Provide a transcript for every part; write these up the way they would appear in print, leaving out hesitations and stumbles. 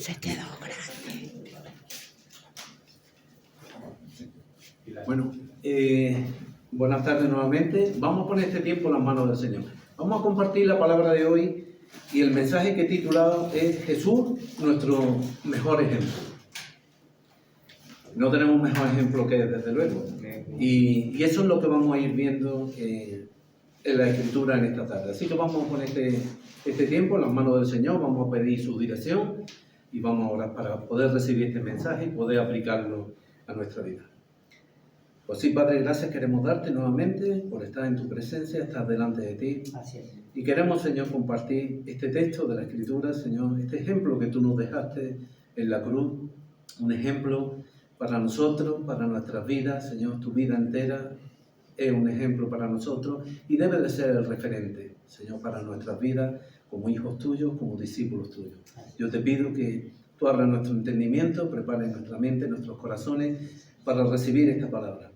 Se quedó grande. Bueno, buenas tardes nuevamente. Vamos a poner este tiempo en las manos del Señor. Vamos a compartir la palabra de hoy y el mensaje que he titulado es Jesús, nuestro mejor ejemplo. No tenemos mejor ejemplo que él, desde luego. Y eso es lo que vamos a ir viendo en la Escritura en esta tarde. Así que vamos a poner este tiempo en las manos del Señor, vamos a pedir su dirección y vamos a orar para poder recibir este mensaje y poder aplicarlo a nuestra vida. Pues sí, Padre, gracias queremos darte nuevamente por estar en tu presencia, estar delante de ti. Así es. Y queremos, Señor, compartir este texto de la Escritura, Señor, este ejemplo que tú nos dejaste en la cruz, un ejemplo para nosotros, para nuestras vidas, Señor, tu vida entera es un ejemplo para nosotros y debe de ser el referente, Señor, para nuestras vidas como hijos tuyos, como discípulos tuyos. Yo te pido que tú abras nuestro entendimiento, prepares nuestra mente, nuestros corazones para recibir esta palabra.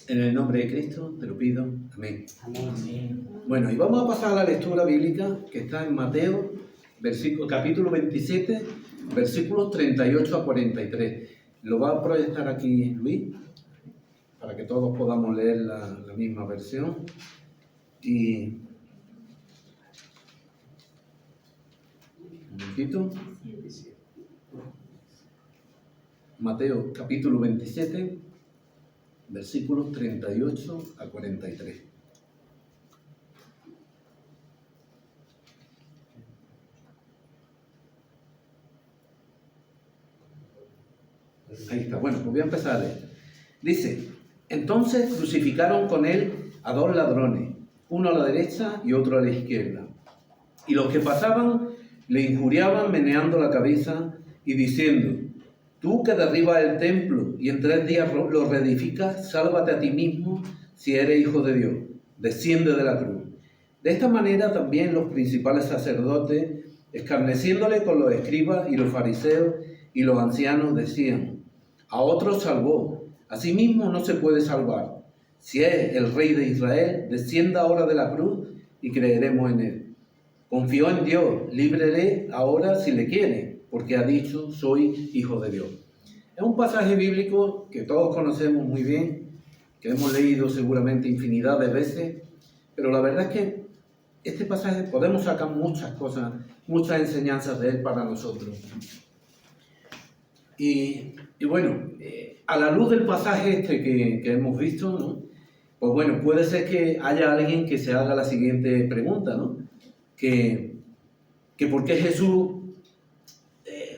En el nombre de Cristo te lo pido. Amén. Amén. Bueno, y vamos a pasar a la lectura bíblica que está en Mateo, capítulo 27, versículos 38 a 43. Lo va a proyectar aquí Luis, para que todos podamos leer la misma versión. Y un momentito. Mateo, capítulo 27, versículos 38 a 43. Ahí está. Bueno, pues voy a empezar a leer. Dice: entonces crucificaron con él a dos ladrones, uno a la derecha y otro a la izquierda. Y los que pasaban le injuriaban meneando la cabeza y diciendo: tú que derribas el templo y en 3 días lo reedificas, sálvate a ti mismo si eres hijo de Dios, desciende de la cruz. De esta manera también los principales sacerdotes, escarneciéndole con los escribas y los fariseos y los ancianos, decían: a otros salvó, a sí mismo no se puede salvar. Si es el Rey de Israel, descienda ahora de la cruz y creeremos en él. Confió en Dios, líbrele ahora si le quiere, porque ha dicho: soy hijo de Dios. Es un pasaje bíblico que todos conocemos muy bien, que hemos leído seguramente infinidad de veces, pero la verdad es que este pasaje podemos sacar muchas cosas, muchas enseñanzas de él para nosotros. Y bueno, a la luz del pasaje este que hemos visto, ¿no? Pues bueno, puede ser que haya alguien que se haga la siguiente pregunta, ¿no? Que por qué Jesús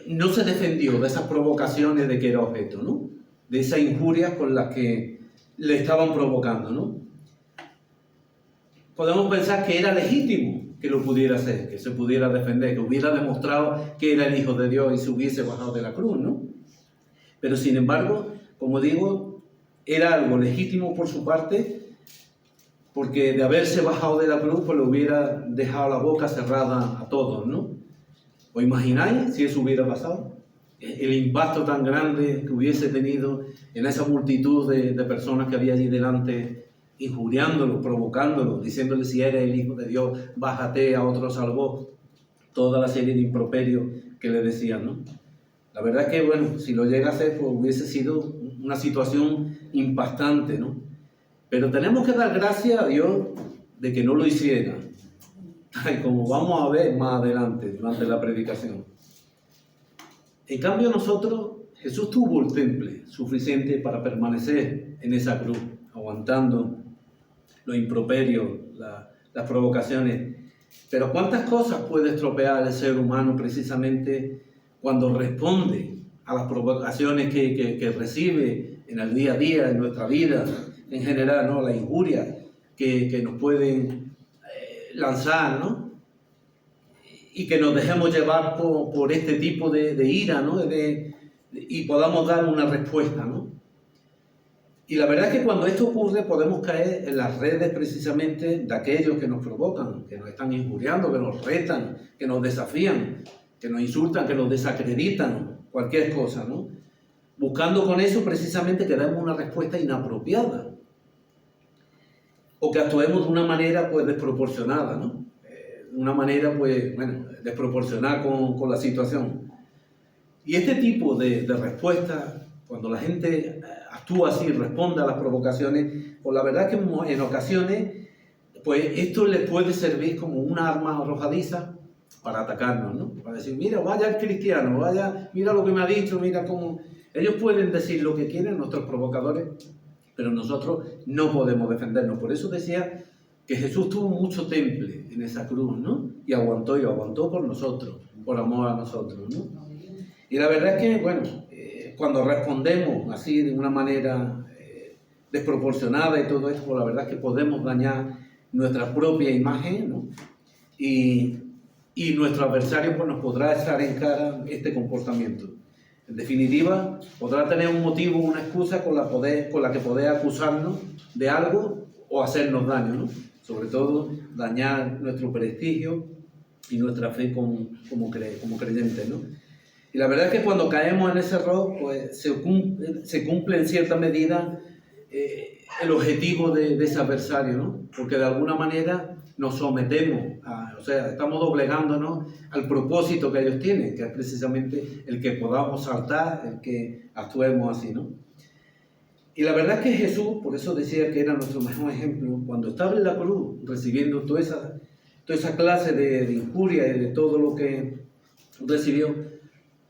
no se defendió de esas provocaciones de que era objeto, ¿no? De esas injurias con las que le estaban provocando, ¿no? Podemos pensar que era legítimo que lo pudiera hacer, que se pudiera defender, que hubiera demostrado que era el Hijo de Dios y se hubiese bajado de la cruz, ¿no? Pero sin embargo, como digo, era algo legítimo por su parte, porque de haberse bajado de la cruz, pues le hubiera dejado la boca cerrada a todos, ¿no? ¿Os imagináis si eso hubiera pasado? El impacto tan grande que hubiese tenido en esa multitud de personas que había allí delante, injuriándolo, provocándolo, diciéndole: si eres el Hijo de Dios, bájate, a otro salvó. Toda la serie de improperios que le decían, ¿no? La verdad es que, bueno, si lo llega a hacer, pues hubiese sido una situación impactante, ¿no? Pero tenemos que dar gracias a Dios de que no lo hiciera, como vamos a ver más adelante durante la predicación. En cambio nosotros, Jesús tuvo el temple suficiente para permanecer en esa cruz, aguantando los improperios, las provocaciones. Pero ¿cuántas cosas puede estropear el ser humano precisamente cuando responde a las provocaciones que recibe en el día a día, en nuestra vida en general, ¿no? La injuria que nos pueden lanzar, ¿no? Y que nos dejemos llevar por este tipo de ira, ¿no? Y podamos dar una respuesta, ¿no? Y la verdad es que cuando esto ocurre podemos caer en las redes precisamente de aquellos que nos provocan, que nos están injuriando, que nos retan, que nos desafían, que nos insultan, que nos desacreditan, cualquier cosa, ¿no? Buscando con eso precisamente que demos una respuesta inapropiada o que actuemos de una manera pues desproporcionada, ¿no? Una manera pues, bueno, desproporcionada con la situación. Y este tipo de respuesta, cuando la gente actúa así, responde a las provocaciones, pues la verdad es que en ocasiones, pues esto les puede servir como una arma arrojadiza para atacarnos, ¿no? Para decir, mira, vaya el cristiano, vaya, mira lo que me ha dicho, mira cómo... Ellos pueden decir lo que quieren, nuestros provocadores, pero nosotros no podemos defendernos. Por eso decía que Jesús tuvo mucho temple en esa cruz, ¿no? Y aguantó por nosotros, por amor a nosotros, ¿no? Y la verdad es que, bueno, cuando respondemos así de una manera desproporcionada y todo esto, pues la verdad es que podemos dañar nuestra propia imagen, ¿no? Y nuestro adversario pues, nos podrá echar en cara este comportamiento. En definitiva, podrá tener un motivo, una excusa con la que poder acusarnos de algo o hacernos daño, ¿no? Sobre todo, dañar nuestro prestigio y nuestra fe como creyentes, ¿no? Y la verdad es que cuando caemos en ese error, pues se cumple en cierta medida el objetivo de ese adversario, ¿no? Porque de alguna manera nos sometemos, o sea, estamos doblegándonos al propósito que ellos tienen, que es precisamente el que podamos saltar, el que actuemos así, ¿no? Y la verdad es que Jesús, por eso decía que era nuestro mejor ejemplo, cuando estaba en la cruz, recibiendo toda esa clase de injuria y de todo lo que recibió,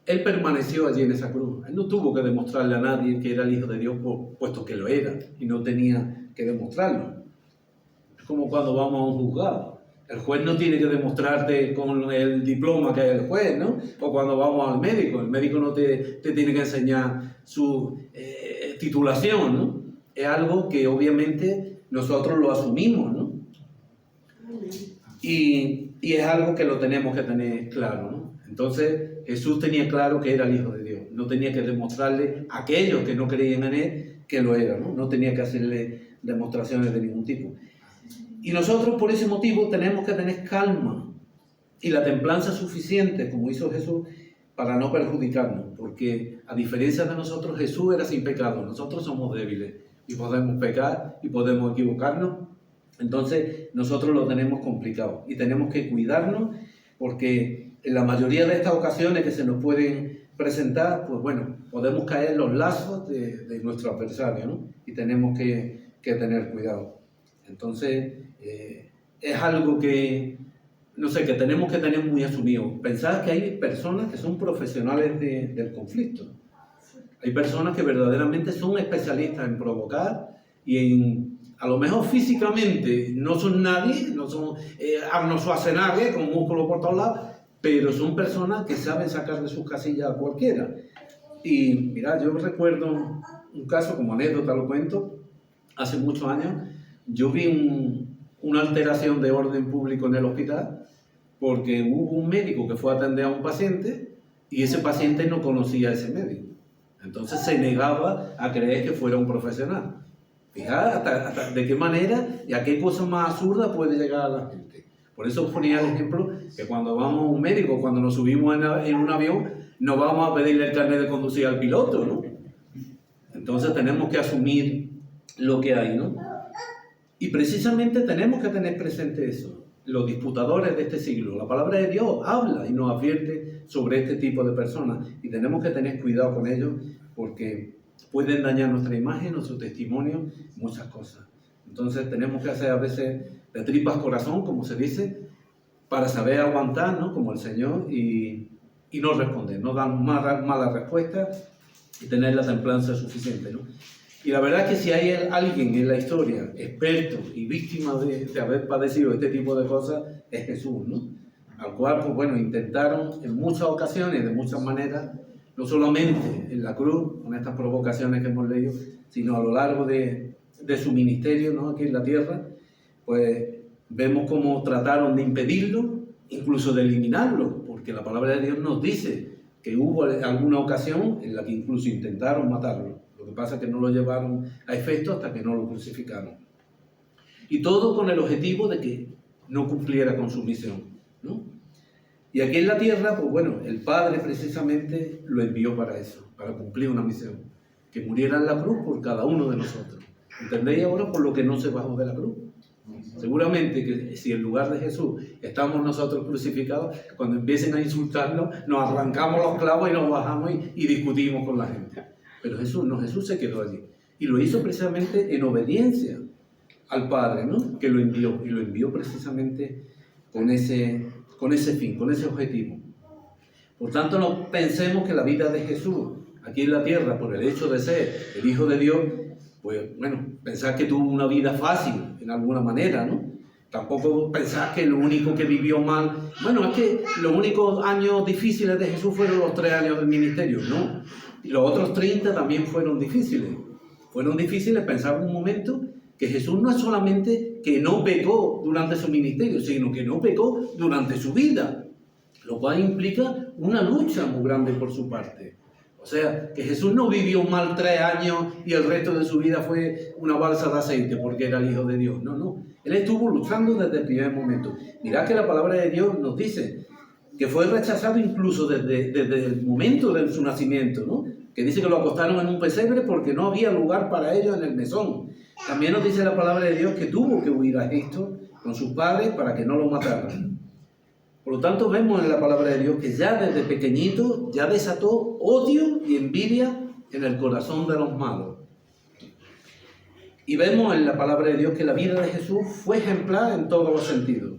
Él permaneció allí en esa cruz. Él no tuvo que demostrarle a nadie que era el Hijo de Dios, puesto que lo era, y no tenía que demostrarlo. Es como cuando vamos a un juzgado. El juez no tiene que demostrarte con el diploma que es el juez, ¿no? O cuando vamos al médico, el médico no te tiene que enseñar su titulación, ¿no? Es algo que obviamente nosotros lo asumimos, ¿no? Y es algo que lo tenemos que tener claro, ¿no? Entonces, Jesús tenía claro que era el Hijo de Dios. No tenía que demostrarle a aquellos que no creían en Él que lo era, ¿no? No tenía que hacerle demostraciones de ningún tipo. Y nosotros, por ese motivo, tenemos que tener calma y la templanza suficiente, como hizo Jesús, para no perjudicarnos. Porque, a diferencia de nosotros, Jesús era sin pecado. Nosotros somos débiles y podemos pecar y podemos equivocarnos. Entonces, nosotros lo tenemos complicado y tenemos que cuidarnos porque en la mayoría de estas ocasiones que se nos pueden presentar, pues bueno, podemos caer en los lazos de nuestro adversario, ¿no? Y tenemos que tener cuidado. Entonces, es algo que, no sé, que tenemos que tener muy asumido. Pensad que hay personas que son profesionales del conflicto. Hay personas que verdaderamente son especialistas en provocar y a lo mejor físicamente no son nadie, no son Arnold Schwarzenegger con músculos por todos lados, pero son personas que saben sacar de sus casillas a cualquiera. Y mira, yo recuerdo un caso, como anécdota lo cuento, hace muchos años, yo vi una alteración de orden público en el hospital porque hubo un médico que fue a atender a un paciente y ese paciente no conocía a ese médico. Entonces se negaba a creer que fuera un profesional. Fíjate hasta de qué manera y a qué cosa más absurda puede llegar a la gente. Por eso ponía el ejemplo que cuando vamos a un médico, cuando nos subimos en un avión, no vamos a pedirle el carnet de conducir al piloto, ¿no? Entonces tenemos que asumir lo que hay, ¿no? Y precisamente tenemos que tener presente eso. Los disputadores de este siglo, la palabra de Dios habla y nos advierte sobre este tipo de personas y tenemos que tener cuidado con ellos porque pueden dañar nuestra imagen, nuestro testimonio, muchas cosas. Entonces tenemos que hacer a veces de tripas corazón, como se dice, para saber aguantar, ¿no? Como el Señor y no responder, no dar malas respuestas y tener la templanza suficiente, ¿no? Y la verdad es que si hay alguien en la historia experto y víctima de haber padecido este tipo de cosas, es Jesús, ¿no? Al cual, pues bueno, intentaron en muchas ocasiones, de muchas maneras, no solamente en la cruz, con estas provocaciones que hemos leído, sino a lo largo de su ministerio, ¿no? Aquí en la tierra, pues vemos cómo trataron de impedirlo, incluso de eliminarlo, porque la palabra de Dios nos dice que hubo alguna ocasión en la que incluso intentaron matarlo. Lo que pasa es que no lo llevaron a efecto hasta que no lo crucificaron. Y todo con el objetivo de que no cumpliera con su misión, ¿no? Y aquí en la tierra, pues bueno, el Padre precisamente lo envió para eso, para cumplir una misión, que muriera en la cruz por cada uno de nosotros. ¿Entendéis ahora por lo que no se bajó de la cruz? Seguramente que si en lugar de Jesús estamos nosotros crucificados, cuando empiecen a insultarnos, nos arrancamos los clavos y nos bajamos y discutimos con la gente. Pero Jesús no, Jesús se quedó allí. Y lo hizo precisamente en obediencia al Padre, ¿no? Que lo envió. Y lo envió precisamente con ese fin, con ese objetivo. Por tanto, no pensemos que la vida de Jesús aquí en la tierra, por el hecho de ser el Hijo de Dios, pues bueno, pensar que tuvo una vida fácil en alguna manera, ¿no? Tampoco pensar que lo único que vivió mal, bueno, es que los únicos años difíciles de Jesús fueron los 3 años del ministerio, ¿no? Y los otros 30 también fueron difíciles. Fueron difíciles, pensar un momento que Jesús no es solamente que no pecó durante su ministerio, sino que no pecó durante su vida, lo cual implica una lucha muy grande por su parte. O sea, que Jesús no vivió mal 3 años y el resto de su vida fue una balsa de aceite porque era el Hijo de Dios. No, no. Él estuvo luchando desde el primer momento. Mirad que la palabra de Dios nos dice que fue rechazado incluso desde el momento de su nacimiento, ¿no? Que dice que lo acostaron en un pesebre porque no había lugar para ellos en el mesón. También nos dice la palabra de Dios que tuvo que huir a Egipto con sus padres para que no lo mataran. Por lo tanto, vemos en la palabra de Dios que ya desde pequeñito ya desató odio y envidia en el corazón de los malos. Y vemos en la palabra de Dios que la vida de Jesús fue ejemplar en todos los sentidos.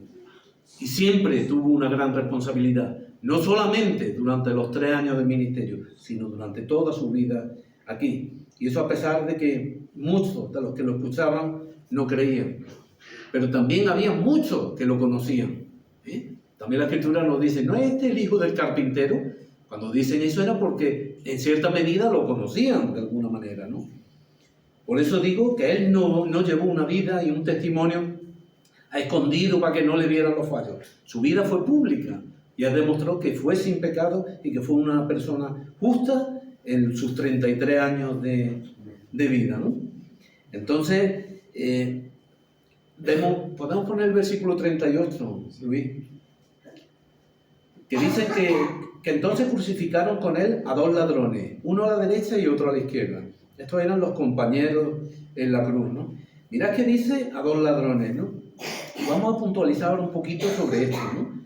Y siempre tuvo una gran responsabilidad, no solamente durante los 3 años de ministerio, sino durante toda su vida aquí. Y eso a pesar de que muchos de los que lo escuchaban no creían. Pero también había muchos que lo conocían. También la Escritura nos dice, ¿no es este el hijo del carpintero? Cuando dicen eso era porque en cierta medida lo conocían de alguna manera, ¿no? Por eso digo que él no llevó una vida y un testimonio a escondido para que no le vieran los fallos. Su vida fue pública y él demostró que fue sin pecado y que fue una persona justa en sus 33 años de vida, ¿no? Entonces, podemos poner el versículo 38, Luis, que dice que entonces crucificaron con él a 2 ladrones, uno a la derecha y otro a la izquierda. Estos eran los compañeros en la cruz, ¿no? Mirad que dice a 2 ladrones, ¿no? Vamos a puntualizar un poquito sobre esto, ¿no?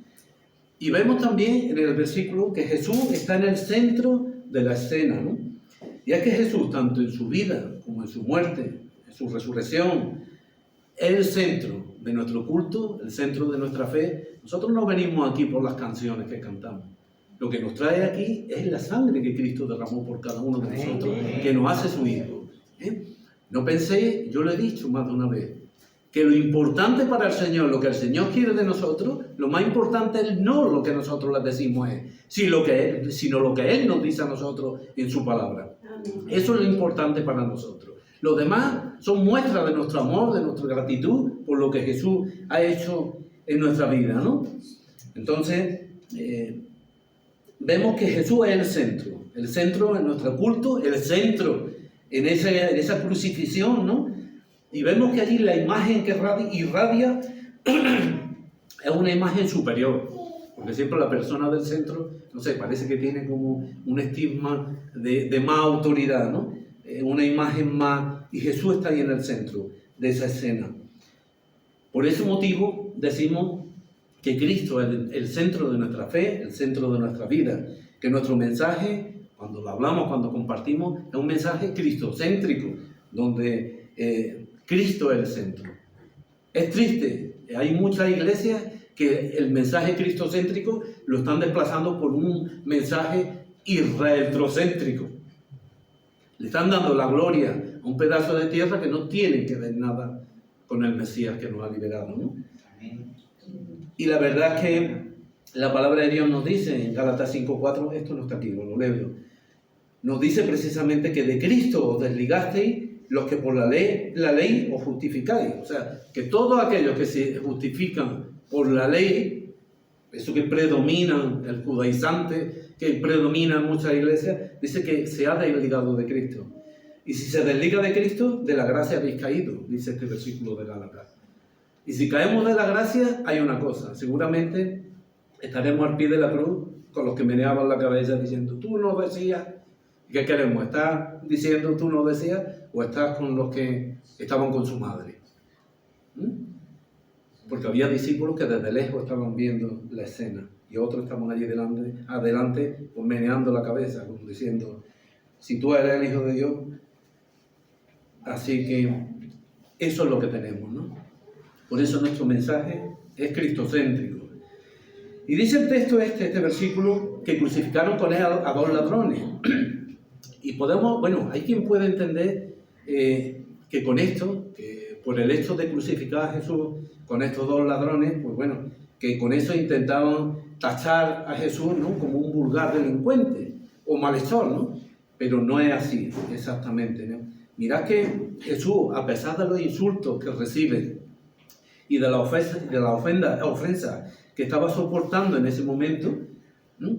Y vemos también en el versículo que Jesús está en el centro de la escena, ¿no? Y es que Jesús, tanto en su vida como en su muerte, en su resurrección, es el centro de nuestro culto, el centro de nuestra fe. Nosotros no venimos aquí por las canciones que cantamos. Lo que nos trae aquí es la sangre que Cristo derramó por cada uno de nosotros, que nos hace su Hijo. No pensé, yo lo he dicho más de una vez, que lo importante para el Señor, lo que el Señor quiere de nosotros, lo más importante es no lo que nosotros le decimos sino lo que Él nos dice a nosotros en su palabra. Eso es lo importante para nosotros. Los demás son muestras de nuestro amor, de nuestra gratitud por lo que Jesús ha hecho en nuestra vida, ¿no? Entonces, vemos que Jesús es el centro en nuestro culto, el centro en esa crucifixión, ¿no? Y vemos que allí la imagen que irradia es una imagen superior, porque siempre la persona del centro, no sé, parece que tiene como un estigma de más autoridad, ¿no? Una imagen más, y Jesús está ahí en el centro de esa escena. Por ese motivo decimos que Cristo es el centro de nuestra fe, el centro de nuestra vida, que nuestro mensaje, cuando lo hablamos, cuando compartimos, es un mensaje cristocéntrico, donde Cristo es el centro. Es triste, hay muchas iglesias que el mensaje cristocéntrico lo están desplazando por un mensaje israeltrocéntrico. Le están dando la gloria a un pedazo de tierra que no tiene que ver nada con el Mesías que nos ha liberado, ¿no? Y la verdad es que la palabra de Dios nos dice en Gálatas 5:4, esto no está aquí, lo leo yo, nos dice precisamente que de Cristo os desligasteis los que por la ley os justificáis. O sea, que todos aquellos que se justifican por la ley, eso que predomina, el judaizante, que predomina en muchas iglesias, dice que se ha desligado de Cristo. Y si se desliga de Cristo, de la gracia habéis caído, dice este versículo de Gálatas. Y si caemos de la gracia, hay una cosa, seguramente estaremos al pie de la cruz con los que meneaban la cabeza diciendo, tú no decías. ¿Qué queremos? ¿Estás diciendo tú no decías o estás con los que estaban con su madre? porque había discípulos que desde lejos estaban viendo la escena y otros estaban allí adelante pues, meneando la cabeza, como diciendo, si tú eres el Hijo de Dios. Así que eso es lo que tenemos, ¿no? Por eso nuestro mensaje es cristocéntrico. Y dice el texto este versículo, que crucificaron con él a dos ladrones. Y podemos, bueno, hay quien puede entender que con esto, que por el hecho de crucificar a Jesús con estos dos ladrones, pues bueno, que con eso intentaban tachar a Jesús, ¿no?, como un vulgar delincuente o malhechor, ¿no? Pero no es así exactamente, ¿no? Mirad que Jesús, a pesar de los insultos que recibe y de la ofensa que estaba soportando en ese momento, ¿no?,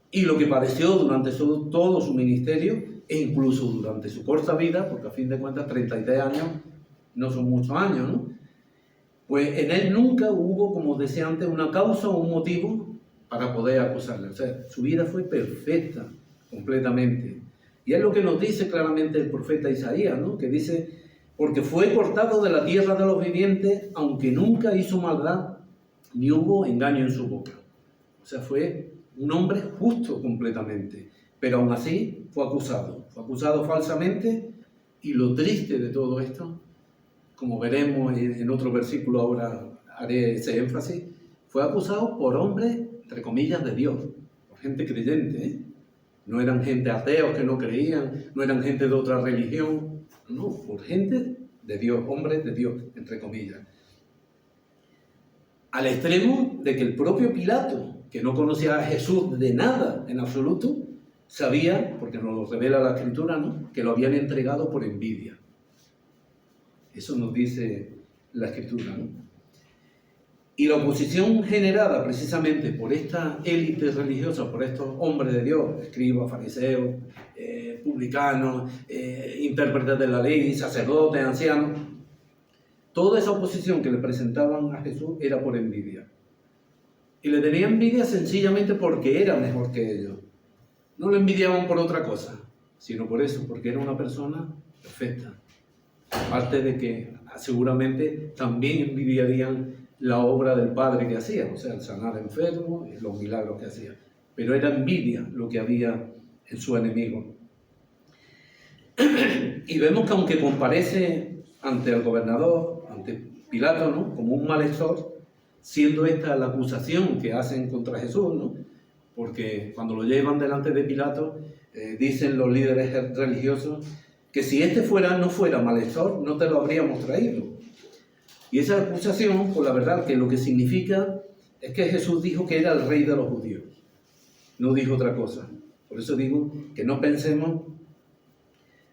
y lo que padeció durante todo su ministerio e incluso durante su corta vida, porque a fin de cuentas 33 años no son muchos años, ¿no?, pues en él nunca hubo, como decía antes, una causa o un motivo para poder acusarle. O sea, su vida fue perfecta, completamente. Y es lo que nos dice claramente el profeta Isaías, ¿no?, que dice, porque fue cortado de la tierra de los vivientes, aunque nunca hizo maldad, ni hubo engaño en su boca. O sea, fue un hombre justo completamente, pero aún así fue acusado falsamente, y lo triste de todo esto, como veremos en otro versículo, ahora haré ese énfasis, fue acusado por hombres, entre comillas, de Dios, por gente creyente, ¿eh? No eran gente ateos que no creían, no eran gente de otra religión, no, por gente de Dios, hombres de Dios, entre comillas. Al extremo de que el propio Pilato, que no conocía a Jesús de nada en absoluto, sabía, porque nos lo revela la Escritura, ¿no?, que lo habían entregado por envidia. Eso nos dice la Escritura, ¿no? Y la oposición generada precisamente por esta élite religiosa, por estos hombres de Dios, escribas, fariseos, publicanos, intérpretes de la ley, sacerdotes, ancianos, toda esa oposición que le presentaban a Jesús era por envidia. Y le tenían envidia sencillamente porque era mejor que ellos. No lo envidiaban por otra cosa, sino por eso, porque era una persona perfecta. Aparte de que seguramente también envidiarían la obra del Padre que hacía, o sea, el sanar enfermos y los milagros que hacía. Pero era envidia lo que había en su enemigo. Y vemos que aunque comparece ante el gobernador, ante Pilato, ¿no?, como un malhechor, siendo esta la acusación que hacen contra Jesús, ¿no?, porque cuando lo llevan delante de Pilato, dicen los líderes religiosos que si este no fuera malhechor, no te lo habríamos traído. Y esa acusación, pues la verdad, que lo que significa es que Jesús dijo que era el rey de los judíos. No dijo otra cosa. Por eso digo que no pensemos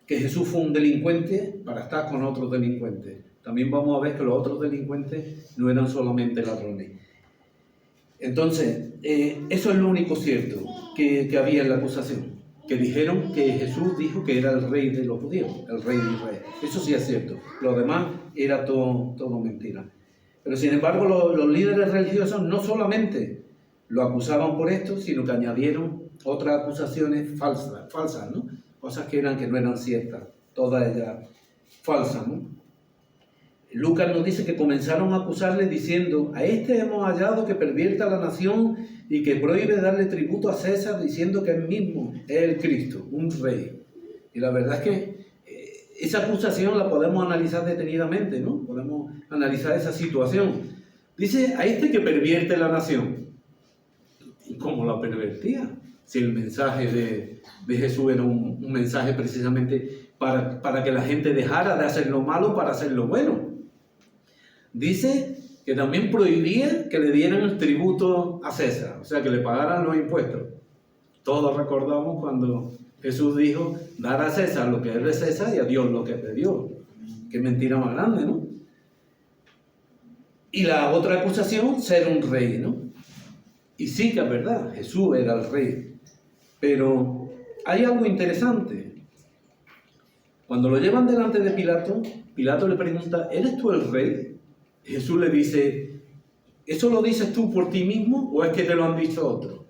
que Jesús fue un delincuente para estar con otros delincuentes. También vamos a ver que los otros delincuentes no eran solamente ladrones. Entonces, eso es lo único cierto que había en la acusación. Que dijeron que Jesús dijo que era el rey de los judíos, el rey de Israel. Eso sí es cierto. Lo demás era todo mentira. Pero sin embargo, los líderes religiosos no solamente lo acusaban por esto, sino que añadieron otras acusaciones falsas, ¿no? Cosas que no eran ciertas, todas ellas falsas, ¿no? Lucas nos dice que comenzaron a acusarle diciendo: a este hemos hallado que pervierte a la nación y que prohíbe darle tributo a César, diciendo que él mismo es el Cristo, un rey. Y la verdad es que esa acusación la podemos analizar detenidamente, ¿no? Podemos analizar esa situación. Dice: a este que pervierte la nación. ¿Y cómo la pervertía? Si el mensaje de Jesús era un mensaje precisamente para que la gente dejara de hacer lo malo para hacer lo bueno. Dice que también prohibía que le dieran el tributo a César, o sea, que le pagaran los impuestos. Todos recordamos cuando Jesús dijo: dar a César lo que es de César y a Dios lo que es de Dios. Qué mentira más grande, ¿no? Y la otra acusación, ser un rey, ¿no? Y sí que es verdad, Jesús era el rey. Pero hay algo interesante. Cuando lo llevan delante de Pilato, Pilato le pregunta: ¿eres tú el rey? Jesús le dice: ¿eso lo dices tú por ti mismo o es que te lo han dicho otros?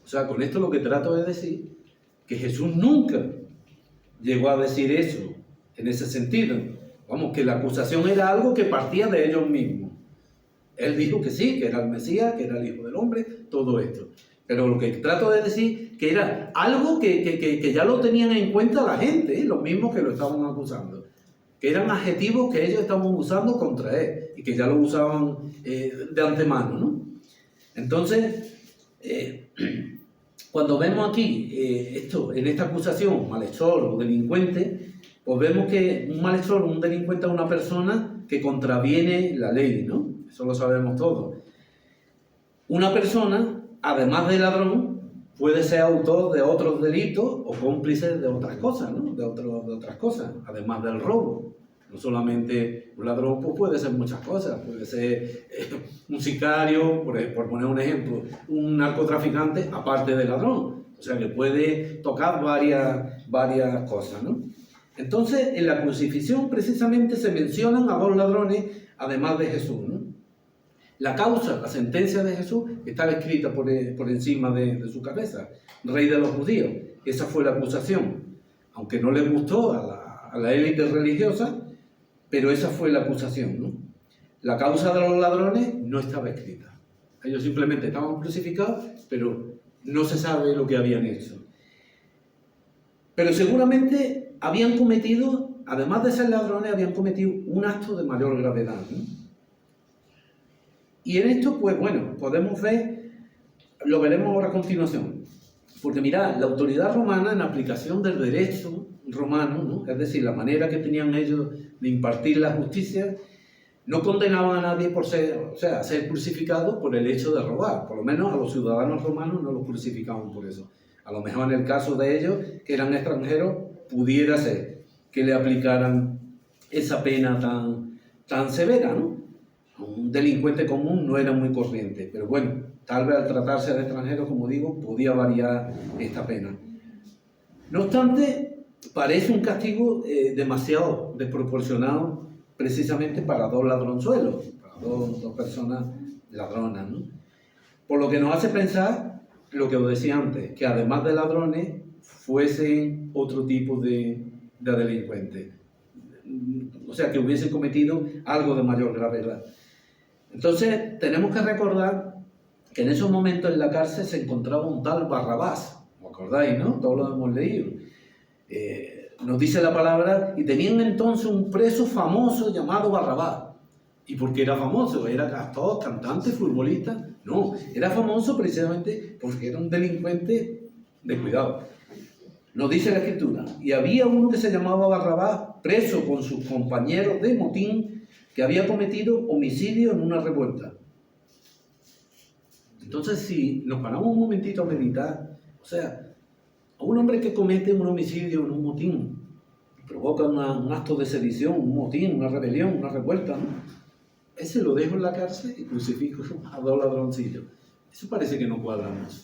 O sea, con esto lo que trato de decir que Jesús nunca llegó a decir eso en ese sentido. Vamos, que la acusación era algo que partía de ellos mismos. Él dijo que sí, que era el Mesías, que era el Hijo del Hombre, todo esto. Pero lo que trato de decir que era algo que ya lo tenían en cuenta la gente, los mismos que lo estaban acusando. Que eran adjetivos que ellos estaban usando contra él y que ya lo usaban de antemano, ¿no? Entonces, cuando vemos aquí esto, en esta acusación, malhechor o delincuente, pues vemos que un malhechor o un delincuente es una persona que contraviene la ley, ¿no? Eso lo sabemos todos. Una persona, además de ladrón, puede ser autor de otros delitos o cómplice de otras cosas, ¿no? De otras cosas, además del robo. No solamente un ladrón, pues puede ser muchas cosas. Puede ser un sicario, por poner un ejemplo, un narcotraficante, aparte de ladrón. O sea, que puede tocar varias cosas, ¿no? Entonces, en la crucifixión precisamente se mencionan a dos ladrones, además de Jesús, ¿no? La causa, la sentencia de Jesús, estaba escrita por encima de su cabeza, rey de los judíos. Esa fue la acusación. Aunque no le gustó a la élite religiosa, pero esa fue la acusación, ¿no? La causa de los ladrones no estaba escrita. Ellos simplemente estaban crucificados, pero no se sabe lo que habían hecho. Pero seguramente habían cometido, además de ser ladrones, habían cometido un acto de mayor gravedad, ¿no? Y en esto, pues bueno, podemos ver, lo veremos ahora a continuación. Porque mirad, la autoridad romana, en aplicación del derecho romano, ¿no? Es decir, la manera que tenían ellos de impartir la justicia, no condenaban a nadie por ser crucificado por el hecho de robar. Por lo menos a los ciudadanos romanos no los crucificaban por eso. A lo mejor en el caso de ellos, que eran extranjeros, pudiera ser que le aplicaran esa pena tan severa, ¿no? Un delincuente común no era muy corriente, pero bueno, tal vez al tratarse de extranjeros, como digo, podía variar esta pena. No obstante, parece un castigo demasiado desproporcionado precisamente para dos ladronzuelos, para dos personas ladronas, ¿no? Por lo que nos hace pensar lo que os decía antes, que además de ladrones fuesen otro tipo de delincuentes. O sea, que hubiesen cometido algo de mayor gravedad. Entonces, tenemos que recordar que en esos momentos en la cárcel se encontraba un tal Barrabás. ¿Os acordáis, no? Todos lo hemos leído. Nos dice la palabra, y tenían entonces un preso famoso llamado Barrabás. ¿Y por qué era famoso? ¿Era actor, cantante, futbolista? No, era famoso precisamente porque era un delincuente de cuidado. Nos dice la Escritura, y había uno que se llamaba Barrabás, preso con sus compañeros de motín, que había cometido homicidio en una revuelta. Entonces, si nos paramos un momentito a meditar, o sea, a un hombre que comete un homicidio en un motín, provoca un acto de sedición, un motín, una rebelión, una revuelta, ¿no? Ese lo dejo en la cárcel y crucifico a dos ladroncillos. Eso parece que no cuadra mucho.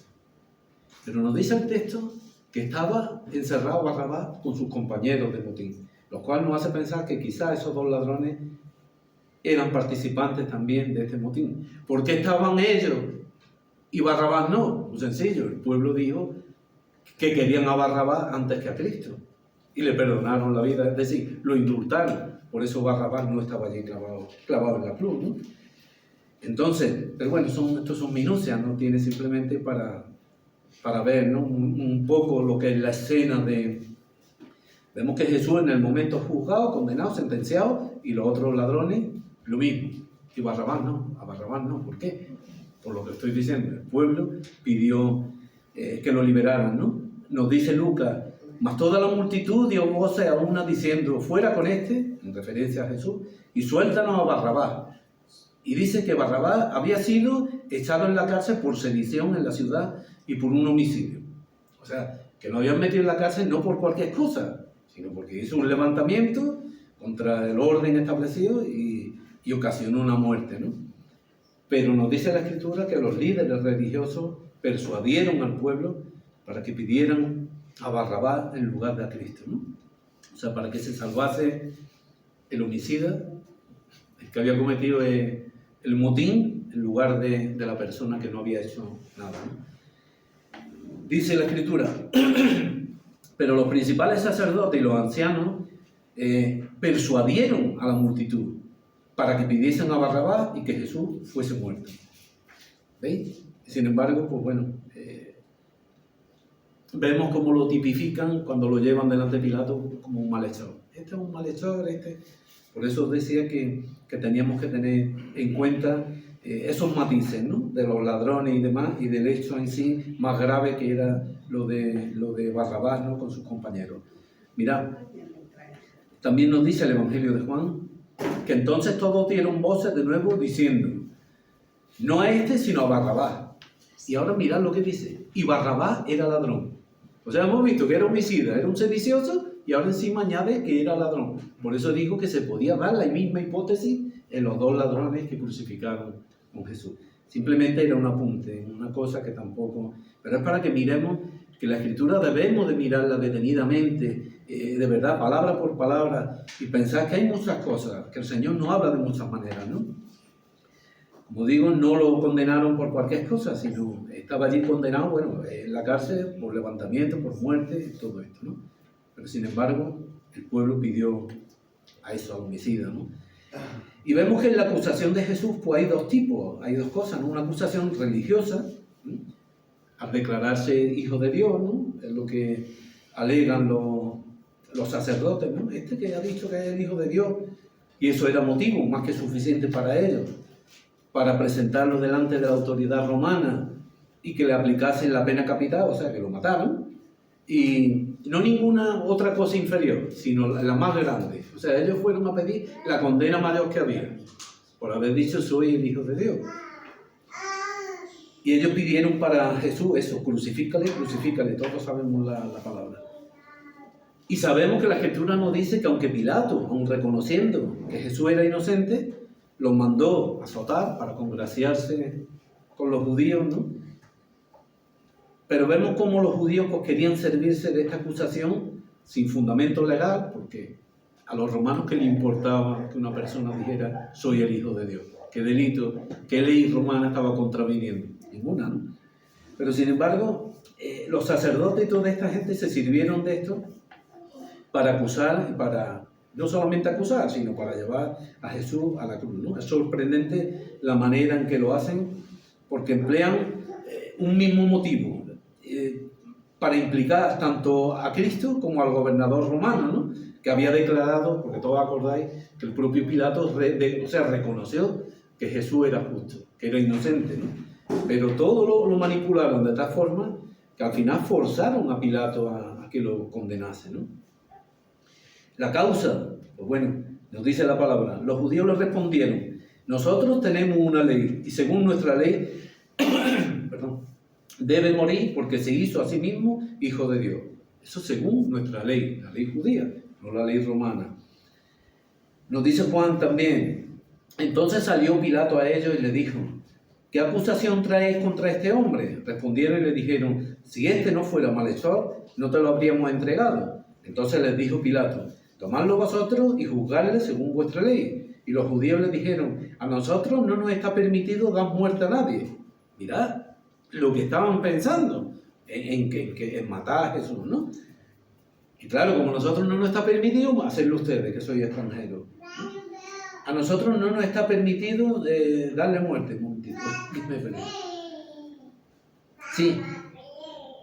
Pero nos dice el texto que estaba encerrado Barrabás con sus compañeros de motín, lo cual nos hace pensar que quizás esos dos ladrones eran participantes también de este motín. ¿Por qué estaban ellos y Barrabás no? Muy sencillo, el pueblo dijo que querían a Barrabás antes que a Cristo y le perdonaron la vida, es decir, lo indultaron. Por eso Barrabás no estaba allí clavado en la cruz, ¿no? Entonces, pero bueno, estos son minucias, no tiene simplemente para ver, ¿no? un poco lo que es la escena de... Vemos que Jesús en el momento juzgado, condenado, sentenciado, y los otros ladrones, lo mismo. Y Barrabás no, a Barrabás no. ¿Por qué? Por lo que estoy diciendo, el pueblo pidió que lo liberaran, ¿no? Nos dice Lucas, mas toda la multitud dio voces a una diciendo, fuera con este, en referencia a Jesús, y suéltanos a Barrabás. Y dice que Barrabás había sido echado en la cárcel por sedición en la ciudad y por un homicidio. O sea, que lo habían metido en la cárcel no por cualquier cosa, sino porque hizo un levantamiento contra el orden establecido y ocasionó una muerte, ¿no? Pero nos dice la Escritura que los líderes religiosos persuadieron al pueblo para que pidieran a Barrabás en lugar de a Cristo, ¿no? O sea, para que se salvase el homicida, el que había cometido el motín, en lugar de la persona que no había hecho nada, ¿no? Dice la Escritura, pero los principales sacerdotes y los ancianos persuadieron a la multitud. para que pidiesen a Barrabás y que Jesús fuese muerto. ¿Veis? Sin embargo, pues bueno, vemos cómo lo tipifican cuando lo llevan delante de Pilato como un malhechor. Este es un malhechor, este... Por eso os decía que teníamos que tener en cuenta esos matices, ¿no? De los ladrones y demás, y del hecho en sí más grave que era lo de Barrabás, ¿no? Con sus compañeros. Mirad, también nos dice el Evangelio de Juan que entonces todos dieron voces de nuevo diciendo, no a este sino a Barrabás. Y ahora mirad lo que dice, y Barrabás era ladrón. O sea, hemos visto que era homicida, era un sedicioso, y ahora encima añade que era ladrón. Por eso digo que se podía dar la misma hipótesis en los dos ladrones que crucificaron con Jesús. Simplemente era un apunte, una cosa que tampoco... Pero es para que miremos que la Escritura debemos de mirarla detenidamente, de verdad, palabra por palabra, y pensar que hay muchas cosas, que el Señor nos habla de muchas maneras, ¿no? Como digo, no lo condenaron por cualquier cosa, sino estaba allí condenado, bueno, en la cárcel por levantamiento, por muerte, todo esto, ¿no? Pero sin embargo, el pueblo pidió a esos homicidas, ¿no? Y vemos que en la acusación de Jesús pues hay dos tipos, hay dos cosas, ¿no? Una acusación religiosa, ¿no? Al declararse hijo de Dios, ¿no? Es lo que alegan los sacerdotes, ¿no? Este que ha dicho que es el hijo de Dios, y eso era motivo más que suficiente para ellos, para presentarlo delante de la autoridad romana y que le aplicasen la pena capital, o sea, que lo mataron, y no ninguna otra cosa inferior, sino la más grande. O sea, ellos fueron a pedir la condena mayor que había, por haber dicho soy el Hijo de Dios. Y ellos pidieron para Jesús eso, crucifícale, crucifícale, todos sabemos la palabra. Y sabemos que la Escritura nos dice que aunque Pilato, aun reconociendo que Jesús era inocente, los mandó a azotar para congraciarse con los judíos, ¿no? Pero vemos cómo los judíos pues, querían servirse de esta acusación sin fundamento legal, porque a los romanos que les importaba que una persona dijera soy el Hijo de Dios. ¿Qué delito, qué ley romana estaba contraviniendo? Ninguna, ¿no? Pero sin embargo, los sacerdotes y toda esta gente se sirvieron de esto para acusar, y para no solamente acusar, sino para llevar a Jesús a la cruz, ¿no? Es sorprendente la manera en que lo hacen, porque emplean un mismo motivo para implicar tanto a Cristo como al gobernador romano, ¿no? Que había declarado, porque todos acordáis, que el propio Pilato reconoció que Jesús era justo, que era inocente, ¿no? Pero todo lo manipularon de tal forma que al final forzaron a Pilato a que lo condenase, ¿no? La causa, pues bueno, nos dice la palabra, los judíos le respondieron, nosotros tenemos una ley y según nuestra ley, debe morir porque se hizo a sí mismo hijo de Dios. Eso según nuestra ley, la ley judía, no la ley romana. Nos dice Juan también, entonces salió Pilato a ellos y le dijo, ¿qué acusación traéis contra este hombre? Respondieron y le dijeron, si este no fuera malhechor, no te lo habríamos entregado. Entonces les dijo Pilato, tomadlo vosotros y juzgadle según vuestra ley. Y los judíos le dijeron, a nosotros no nos está permitido dar muerte a nadie. Mirad lo que estaban pensando en matar a Jesús, ¿no? Y claro, como a nosotros no nos está permitido, hacerlo ustedes, que sois extranjeros, ¿no? A nosotros no nos está permitido darle muerte. Sí,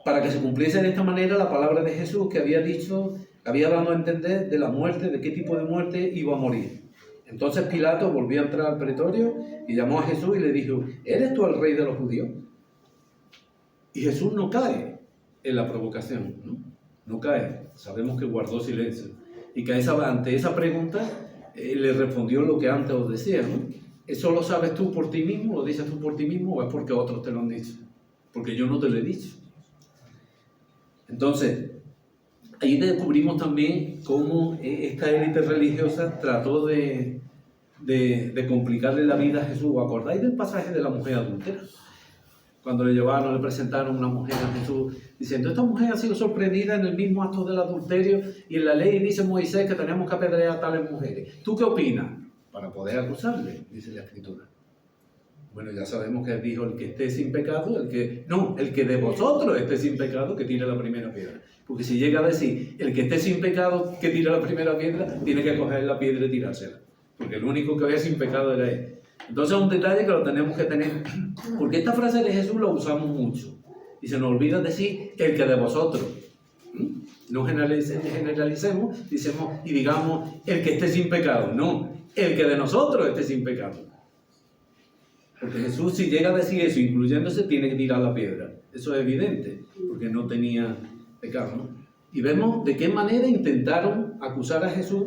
para que se cumpliese de esta manera la palabra de Jesús que había dicho, que había dado a entender de la muerte, de qué tipo de muerte iba a morir. Entonces Pilato volvió a entrar al pretorio y llamó a Jesús y le dijo, ¿eres tú el rey de los judíos? Y Jesús no cae en la provocación, ¿no? No cae. Sabemos que guardó silencio. Y que ante esa pregunta le respondió lo que antes os decía, ¿no? ¿Eso lo sabes tú por ti mismo, lo dices tú por ti mismo o es porque otros te lo han dicho? Porque yo no te lo he dicho. Entonces, ahí descubrimos también cómo esta élite religiosa trató de complicarle la vida a Jesús. ¿Os acordáis del pasaje de la mujer adúltera? Cuando le llevaron, le presentaron una mujer a Jesús, diciendo, esta mujer ha sido sorprendida en el mismo acto del adulterio y en la ley dice Moisés que tenemos que apedrear a tales mujeres. ¿Tú qué opinas? Para poder acusarle, dice la Escritura. Bueno, ya sabemos que dijo, el que esté sin pecado, el que de vosotros esté sin pecado, que tire la primera piedra. Porque si llega a decir, el que esté sin pecado, que tire la primera piedra, tiene que coger la piedra y tirársela. porque el único que había sin pecado era él. Entonces es un detalle que lo tenemos que tener, porque esta frase de Jesús la usamos mucho y se nos olvida decir el que de vosotros. No generalicemos, decimos y digamos el que esté sin pecado, no, el que de nosotros esté sin pecado. Porque Jesús, si llega a decir eso, incluyéndose, tiene que tirar la piedra. Eso es evidente, porque no tenía pecado, ¿no? Y vemos de qué manera intentaron acusar a Jesús,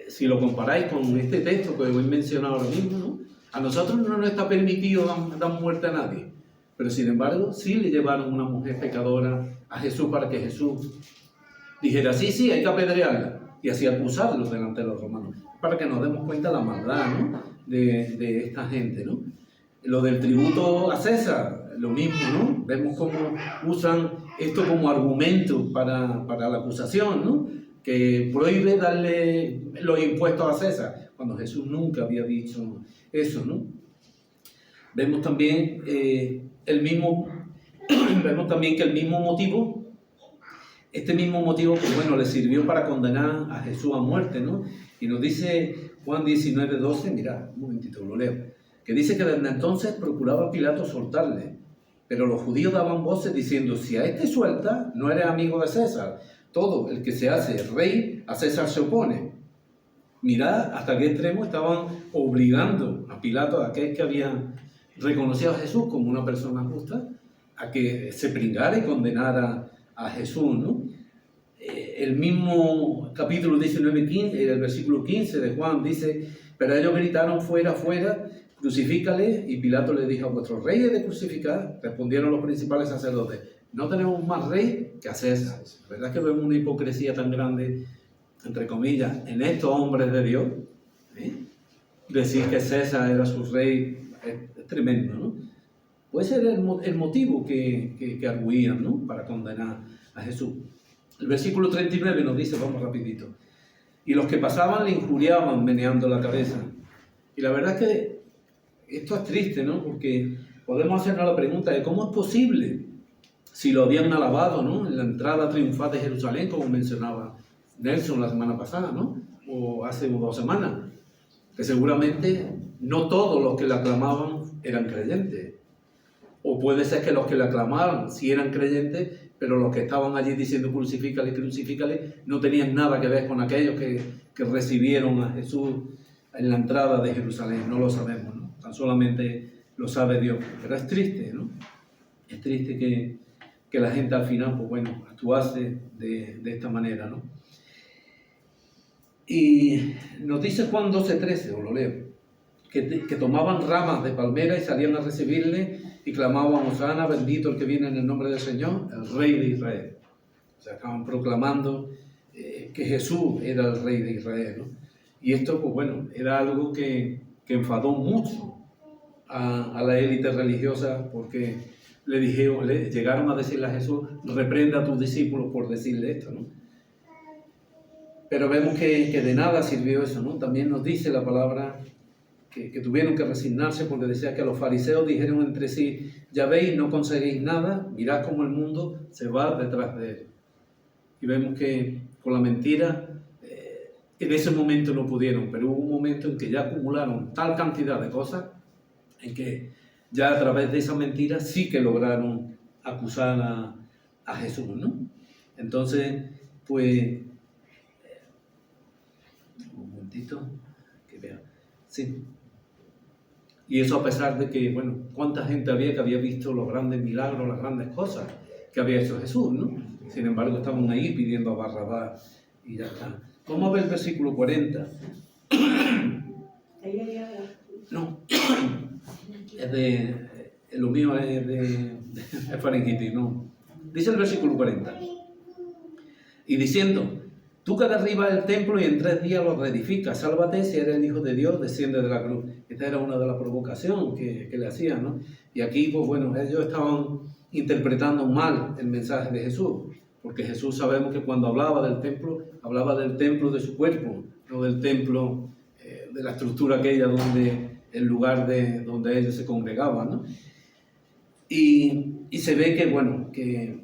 si lo comparáis con este texto que os he mencionado ahora mismo, ¿no? A nosotros no nos está permitido dar muerte a nadie, pero sin embargo sí le llevaron una mujer pecadora a Jesús para que Jesús dijera, sí, hay que apedrearla, y así acusarlos delante de los romanos, para que nos demos cuenta de la maldad, ¿no? de esta gente, ¿no? Lo del tributo a César, lo mismo, ¿no? Vemos cómo usan esto como argumento para la acusación, ¿no? Que prohíbe darle los impuestos a César, cuando Jesús nunca había dicho eso, ¿no? Vemos también vemos también que el mismo motivo, este mismo motivo, pues bueno, le sirvió para condenar a Jesús a muerte, ¿no? Y nos dice Juan 19:12, mirad, un momentito, lo leo, que dice que desde entonces procuraba Pilato soltarle, pero los judíos daban voces diciendo, si a este suelta, no eres amigo de César. Todo el que se hace rey, a César se opone. Mirad hasta qué extremo estaban obligando a Pilato, a aquel que había reconocido a Jesús como una persona justa, a que se pringara y condenara a Jesús, ¿no? El mismo capítulo 19, el versículo 15 de Juan dice, pero ellos gritaron fuera, fuera, crucifícale, y Pilato le dijo, ¿vuestro rey es de crucificar? Respondieron los principales sacerdotes, no tenemos más rey que a César. La verdad es que vemos una hipocresía tan grande, entre comillas, en estos hombres de Dios, decir que César era su rey es tremendo, ¿no? Puede ser el motivo que arguían, ¿no? Para condenar a Jesús. El versículo 39 nos dice, vamos rapidito, y los que pasaban le injuriaban meneando la cabeza. Y la verdad es que esto es triste, ¿no? Porque podemos hacernos la pregunta de cómo es posible, si lo habían alabado, ¿no? En la entrada triunfal de Jerusalén, como mencionaba Nelson la semana pasada, ¿no? O hace 2 semanas, que seguramente no todos los que la aclamaban eran creyentes. O puede ser que los que la aclamaban sí eran creyentes, pero los que estaban allí diciendo crucifícale, crucifícale, no tenían nada que ver con aquellos que recibieron a Jesús en la entrada de Jerusalén. No lo sabemos, ¿no? Tan solamente lo sabe Dios. Pero es triste, ¿no? Es triste que la gente al final, pues bueno, actuase de esta manera, ¿no? Y nos dice Juan 12:13, os lo leo, que tomaban ramas de palmera y salían a recibirle y clamaban, Hosana, bendito el que viene en el nombre del Señor, el Rey de Israel. O sea, estaban proclamando que Jesús era el Rey de Israel, ¿no? Y esto, pues bueno, era algo que enfadó mucho a la élite religiosa, porque le llegaron a decirle a Jesús, reprenda a tus discípulos por decirle esto, ¿no? Pero vemos que de nada sirvió eso, ¿no? También nos dice la palabra que tuvieron que resignarse, porque decía que los fariseos dijeron entre sí, ya veis, no conseguís nada, mirad cómo el mundo se va detrás de él. Y vemos que con la mentira, en ese momento no pudieron, pero hubo un momento en que ya acumularon tal cantidad de cosas, en que ya a través de esa mentira sí que lograron acusar a Jesús, ¿no? Entonces, pues, un momentito, que vea, sí. Y eso a pesar de que, bueno, cuánta gente había que había visto los grandes milagros, las grandes cosas que había hecho Jesús, ¿no? Sin embargo, estaban ahí pidiendo a Barrabás y ya está. Vamos a ver el versículo 40. No, lo mío es de faringitis, no. Dice el versículo 40. Y diciendo, tú que derribas el templo y en 3 días lo reedificas, sálvate si eres el Hijo de Dios, desciende de la cruz. Esta era una de las provocaciones que le hacían, ¿no? Y aquí, pues bueno, ellos estaban interpretando mal el mensaje de Jesús, porque Jesús sabemos que cuando hablaba del templo de su cuerpo, no del templo de la estructura aquella el lugar donde ellos se congregaban, ¿no? Y se ve que, bueno, que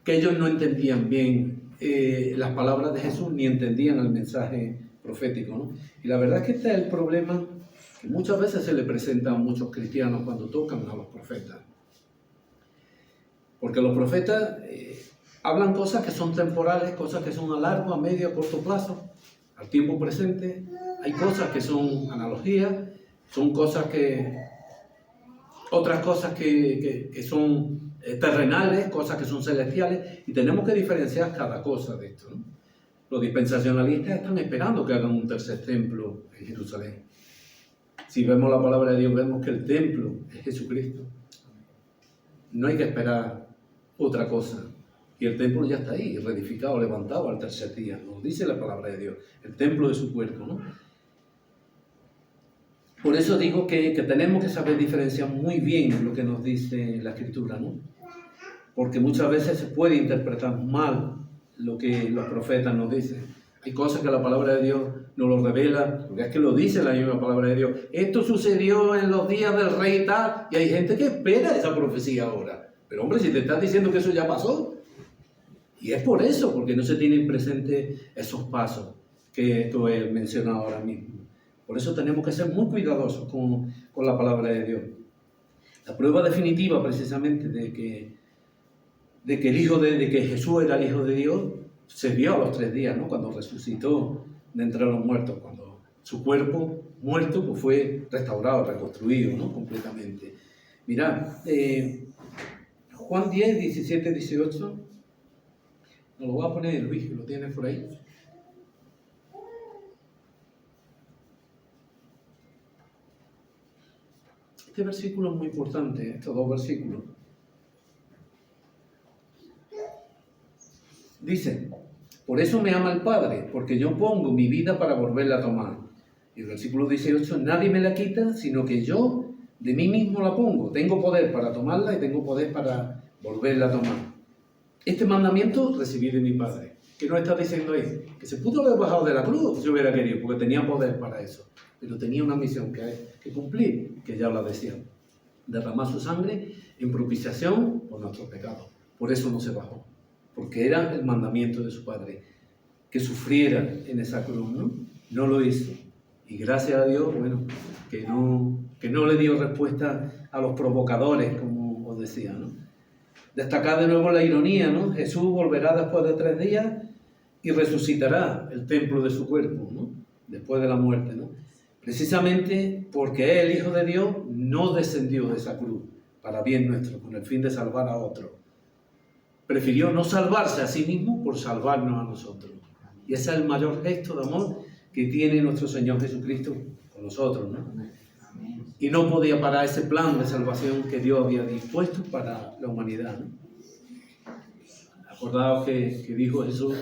ellos no entendían bien las palabras de Jesús, ni entendían el mensaje profético, ¿no? Y la verdad es que este es el problema que muchas veces se le presenta a muchos cristianos cuando tocan a los profetas. Porque los profetas hablan cosas que son temporales, cosas que son a largo, a medio, a corto plazo, al tiempo presente. Hay cosas que son analogías, son cosas otras cosas que son terrenales, cosas que son celestiales, y tenemos que diferenciar cada cosa de esto, ¿no? Los dispensacionalistas están esperando que hagan un tercer templo en Jerusalén. Si vemos la palabra de Dios, vemos que el templo es Jesucristo. No hay que esperar otra cosa. Y el templo ya está ahí, reedificado, levantado al tercer día. Nos dice la palabra de Dios, el templo de su cuerpo, ¿no? Por eso digo que tenemos que saber diferenciar muy bien lo que nos dice la Escritura, ¿no? Porque muchas veces se puede interpretar mal lo que los profetas nos dicen. Hay cosas que la palabra de Dios nos lo revela, porque es que lo dice la misma palabra de Dios. Esto sucedió en los días del rey tal, y hay gente que espera esa profecía ahora. Pero hombre, si te estás diciendo que eso ya pasó, y es por eso, porque no se tienen presente esos pasos que tú he mencionado ahora mismo. Por eso tenemos que ser muy cuidadosos con la palabra de Dios. La prueba definitiva, precisamente, de que Jesús era el Hijo de Dios, se vio a los 3 días, ¿no? Cuando resucitó de entre los muertos, cuando su cuerpo muerto pues, fue restaurado, reconstruido, ¿no? Completamente. Mirad, Juan 10, 17, 18, nos lo voy a poner Luis, que lo tienes por ahí. Este versículo es muy importante, estos 2 versículos. Dice, por eso me ama el Padre, porque yo pongo mi vida para volverla a tomar. Y el versículo 18, nadie me la quita, sino que yo de mí mismo la pongo. Tengo poder para tomarla y tengo poder para volverla a tomar. Este mandamiento recibí de mi Padre. ¿Qué nos está diciendo ahí? Que se pudo haber bajado de la cruz si hubiera querido, porque tenía poder para eso. Pero tenía una misión que cumplir, que ya la decía. Derramar su sangre en propiciación por nuestros pecados. Por eso no se bajó. Porque era el mandamiento de su Padre, que sufriera en esa cruz, ¿no? No lo hizo. Y gracias a Dios, bueno, que no le dio respuesta a los provocadores, como os decía, ¿no? Destacar de nuevo la ironía, ¿no? Jesús volverá después de 3 días y resucitará el templo de su cuerpo, ¿no? Después de la muerte, ¿no? Precisamente porque el Hijo de Dios no descendió de esa cruz para bien nuestro, con el fin de salvar a otro. Prefirió no salvarse a sí mismo por salvarnos a nosotros. Y ese es el mayor gesto de amor que tiene nuestro Señor Jesucristo con nosotros, ¿no? Y no podía parar ese plan de salvación que Dios había dispuesto para la humanidad, ¿no? Acordaos que dijo Jesús,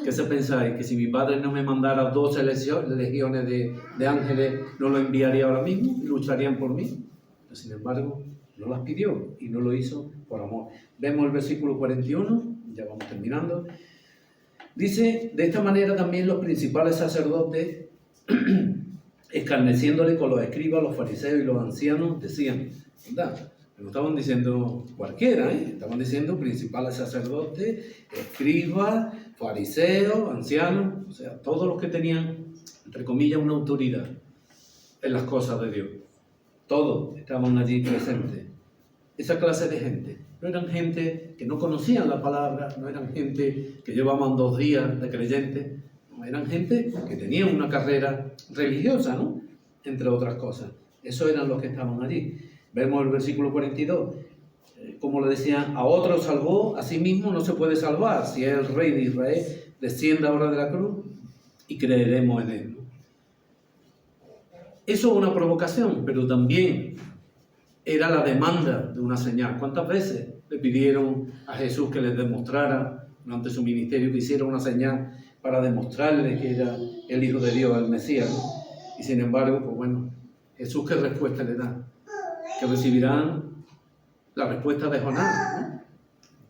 ¿qué se pensáis? Que si mi Padre no me mandara 12 legiones de ángeles, ¿no lo enviaría ahora mismo y lucharían por mí? Pero, sin embargo, no las pidió y no lo hizo por amor. Vemos el versículo 41, ya vamos terminando. Dice, de esta manera también los principales sacerdotes, escarneciéndole con los escribas, los fariseos y los ancianos, decían, ¿verdad? No estaban diciendo cualquiera, ¿eh? Estaban diciendo principales sacerdotes, escribas, fariseos, ancianos, o sea, todos los que tenían, entre comillas, una autoridad en las cosas de Dios. Todos estaban allí presentes. Esa clase de gente. No eran gente que no conocían la palabra, no eran gente que llevaban 2 días de creyentes, no, eran gente que tenían una carrera religiosa, ¿no? Entre otras cosas. Esos eran los que estaban allí. Vemos el versículo 42. Como le decían, a otro salvó, a sí mismo no se puede salvar. Si es el rey de Israel, descienda ahora de la cruz y creeremos en él, ¿no? Eso es una provocación, pero también era la demanda de una señal. ¿Cuántas veces le pidieron a Jesús que les demostrara durante su ministerio, que hiciera una señal para demostrarle que era el Hijo de Dios, el Mesías, ¿no? Y sin embargo, pues bueno, Jesús, ¿qué respuesta le da? Que recibirán la respuesta de Jonás, ¿no?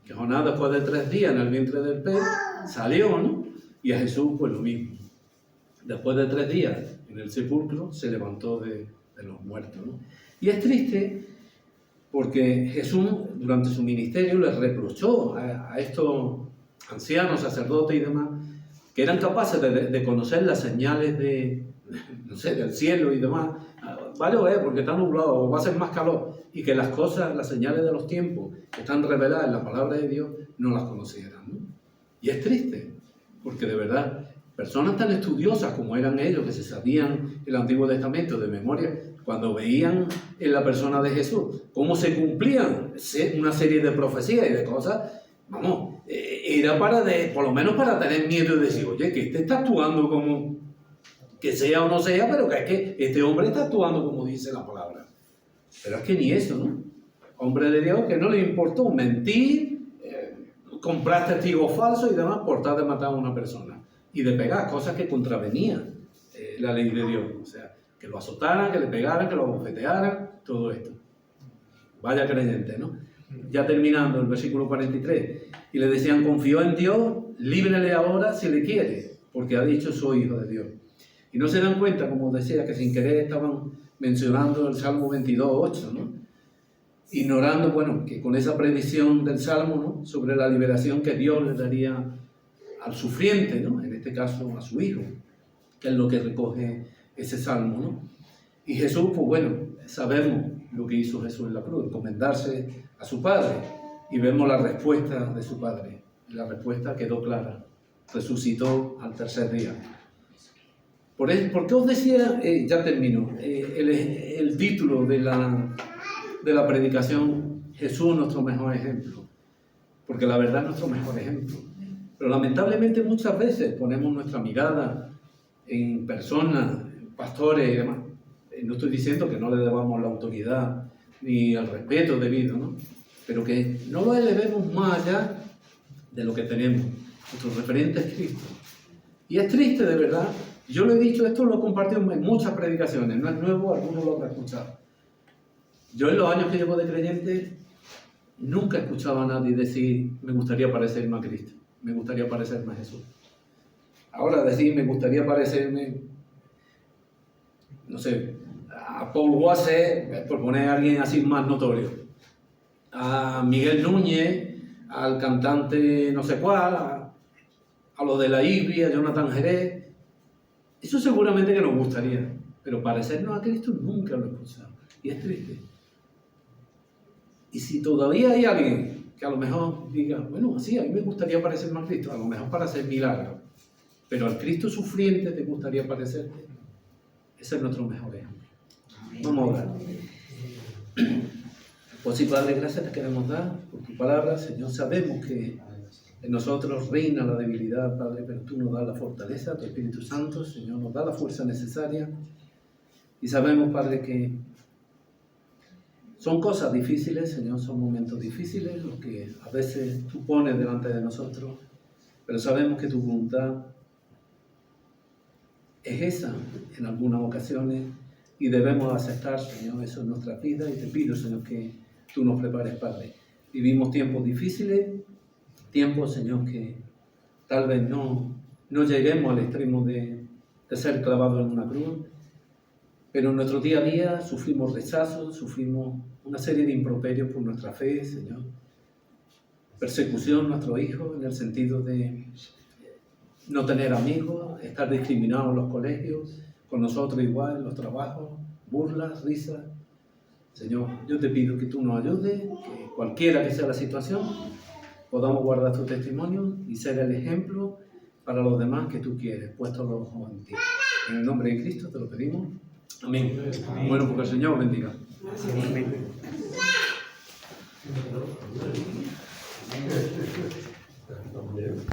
Que Jonás, después de 3 días en el vientre del pez, salió, ¿no? Y a Jesús, pues lo mismo. Después de 3 días en el sepulcro, se levantó de los muertos, ¿no? Y es triste porque Jesús, durante su ministerio, les reprochó a estos ancianos, sacerdotes y demás, que eran capaces de conocer las señales no sé, del cielo y demás. Va a llover porque está nublado o va a ser más calor, y que las cosas, las señales de los tiempos que están reveladas en la palabra de Dios, no las conocieran, ¿no? Y es triste, porque de verdad, personas tan estudiosas como eran ellos, que se sabían el Antiguo Testamento de memoria, cuando veían en la persona de Jesús cómo se cumplían una serie de profecías y de cosas, vamos, era por lo menos para tener miedo y decir, oye, que este está actuando como, que sea o no sea, pero que es que este hombre está actuando como dice la palabra. Pero es que ni eso, ¿no? Hombre de Dios que no le importó mentir, comprar testigos falsos y demás por tal de matar a una persona y de pegar cosas que contravenían la ley de Dios. O sea, que lo azotaran, que le pegaran, que lo bofetearan, todo esto. Vaya creyente, ¿no? Ya terminando el versículo 43. Y le decían, confió en Dios, líbrele ahora si le quiere, porque ha dicho soy hijo de Dios. Y no se dan cuenta, como decía, que sin querer estaban mencionando el Salmo 22:8, ¿no? Ignorando, bueno, que con esa predicción del Salmo, ¿no?, sobre la liberación que Dios le daría al sufriente, ¿no?, en este caso a su hijo, que es lo que recoge ese Salmo, ¿no? Y Jesús, pues bueno, sabemos lo que hizo Jesús en la cruz, encomendarse a su Padre, y vemos la respuesta de su Padre. La respuesta quedó clara: resucitó al tercer día. ¿Por qué os decía, ya termino, el título de la predicación, Jesús nuestro mejor ejemplo? Porque la verdad es nuestro mejor ejemplo. Pero lamentablemente muchas veces ponemos nuestra mirada en personas, en pastores y demás. No estoy diciendo que no le debamos la autoridad ni el respeto debido, ¿no? Pero que no lo elevemos más allá de lo que tenemos. Nuestro referente es Cristo. Y es triste, de verdad. Yo lo he dicho, esto lo he compartido en muchas predicaciones, no es nuevo, algunos lo habrán escuchado. Yo en los años que llevo de creyente nunca he escuchado a nadie decir me gustaría parecerme a Cristo, me gustaría parecerme a Jesús. Ahora decir me gustaría parecerme, no sé, a Paul Wasser, por poner a alguien así más notorio, a Miguel Núñez, al cantante no sé cuál, a los de la Ibri, a Jonathan Jerez. Eso seguramente que nos gustaría, pero parecernos a Cristo nunca lo he escuchado. Y es triste. Y si todavía hay alguien que a lo mejor diga, bueno, sí, a mí me gustaría parecerme a Cristo, a lo mejor para hacer milagros, pero al Cristo sufriente te gustaría parecerte, ese es nuestro mejor ejemplo. Vamos a orar. Pues sí, Padre, gracias te queremos dar por tu palabra. Señor, sabemos que en nosotros reina la debilidad, Padre, pero tú nos das la fortaleza, tu Espíritu Santo, Señor, nos da la fuerza necesaria. Y sabemos, Padre, que son cosas difíciles, Señor, son momentos difíciles, los que a veces tú pones delante de nosotros, pero sabemos que tu voluntad es esa en algunas ocasiones y debemos aceptar, Señor, eso en nuestras vidas. Y te pido, Señor, que tú nos prepares, Padre. Vivimos tiempos difíciles, tiempos, Señor, que tal vez no lleguemos al extremo de ser clavados en una cruz, pero en nuestro día a día sufrimos rechazos, sufrimos una serie de improperios por nuestra fe, Señor. Persecución a nuestros hijos en el sentido de no tener amigos, estar discriminados en los colegios, con nosotros igual, en los trabajos, burlas, risas. Señor, yo te pido que tú nos ayudes, que cualquiera que sea la situación, podamos guardar tu testimonio y ser el ejemplo para los demás que tú quieres, puestos los ojos en ti. En el nombre de Cristo te lo pedimos. Amén. Amén. Bueno, porque el Señor bendiga. Amén.